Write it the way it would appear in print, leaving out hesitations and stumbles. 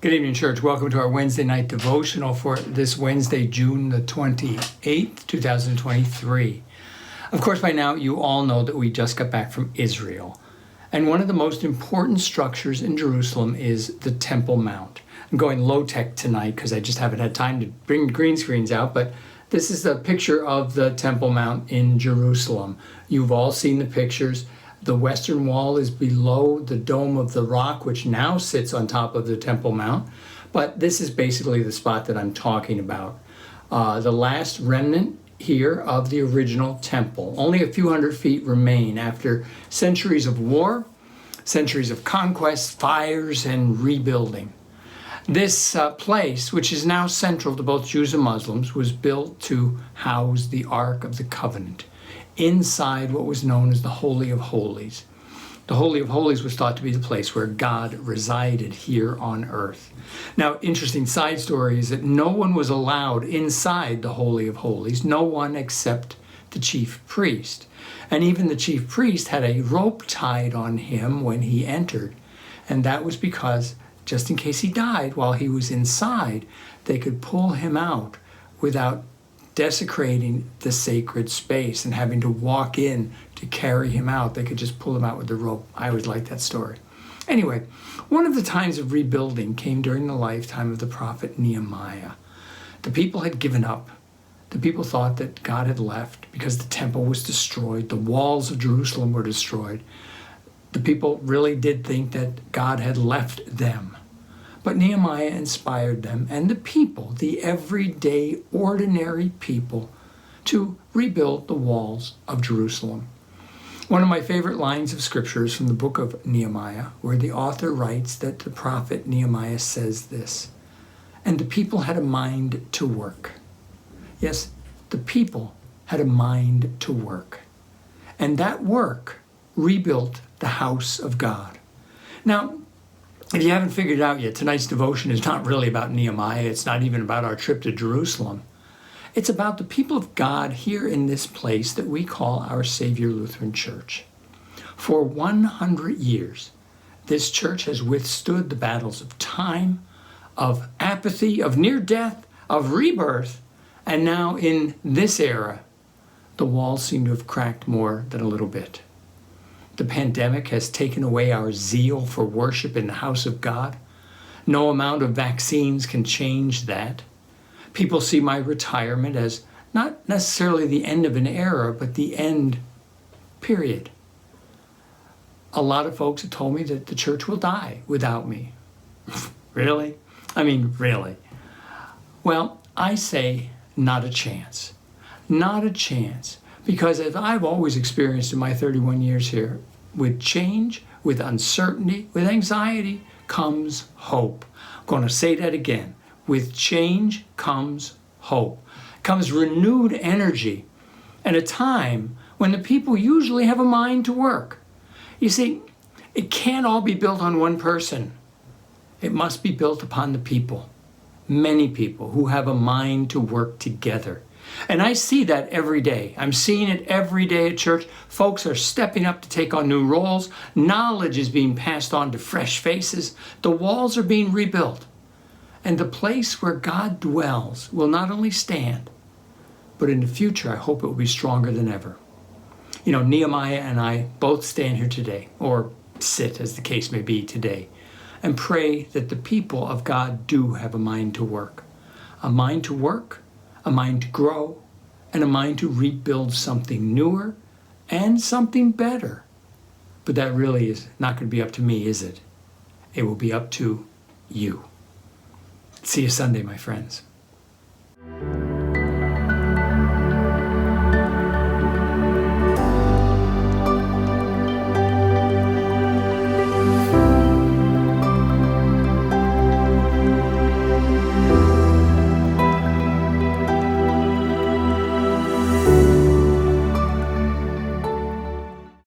Good evening, church. Welcome to our Wednesday night devotional for this Wednesday, June the 28th, 2023. Of course, by now, you all know that we just got back from Israel. And one of the most important structures in Jerusalem is the Temple Mount. I'm going low-tech tonight because I just haven't had time to bring green screens out, but this is a picture of the Temple Mount in Jerusalem. You've all seen the pictures. The western wall is below the Dome of the Rock, which now sits on top of the Temple Mount. But this is basically the spot that I'm talking about. The last remnant here of the original temple. Only a few hundred feet remain after centuries of war, centuries of conquest, fires, and rebuilding. This place, which is now central to both Jews and Muslims, was built to house the Ark of the Covenant inside what was known as the Holy of Holies. The Holy of Holies was thought to be the place where God resided here on earth. Now, interesting side story is that no one was allowed inside the Holy of Holies, no one except the chief priest. And even the chief priest had a rope tied on him when he entered. And that was because, just in case he died while he was inside, they could pull him out without desecrating the sacred space and having to walk in to carry him out. They could just pull him out with the rope. I always liked that story. Anyway, one of the times of rebuilding came during the lifetime of the prophet Nehemiah. The people had given up. The people thought that God had left because the temple was destroyed. The walls of Jerusalem were destroyed. The people really did think that God had left them. But Nehemiah inspired them and the people, the everyday, ordinary people, to rebuild the walls of Jerusalem. One of my favorite lines of scripture is from the book of Nehemiah, where the author writes that the prophet Nehemiah says this, "And the people had a mind to work." Yes, the people had a mind to work. And that work rebuilt the house of God. Now, if you haven't figured it out yet, tonight's devotion is not really about Nehemiah. It's not even about our trip to Jerusalem. It's about the people of God here in this place that we call our Savior Lutheran Church. For 100 years, this church has withstood the battles of time, of apathy, of near death, of rebirth, and now in this era, the walls seem to have cracked more than a little bit. The pandemic has taken away our zeal for worship in the house of God. No amount of vaccines can change that. People see my retirement as not necessarily the end of an era, but the end, period. A lot of folks have told me that the church will die without me. Really? I mean, really. Well, I say not a chance. Not a chance. Because as I've always experienced in my 31 years here, with change, with uncertainty, with anxiety, comes hope. I'm going to say that again. With change comes hope. Comes renewed energy and a time when the people usually have a mind to work. You see, it can't all be built on one person. It must be built upon the people. Many people who have a mind to work together. And I see that every day. I'm seeing it every day at church. Folks are stepping up to take on new roles. Knowledge is being passed on to fresh faces. The walls are being rebuilt. And the place where God dwells will not only stand, but in the future, I hope it will be stronger than ever. You know, Nehemiah and I both stand here today, or sit as the case may be today, and pray that the people of God do have a mind to work. A mind to work, a mind to grow, and a mind to rebuild something newer and something better. But that really is not going to be up to me, is it? It will be up to you. See you Sunday, my friends.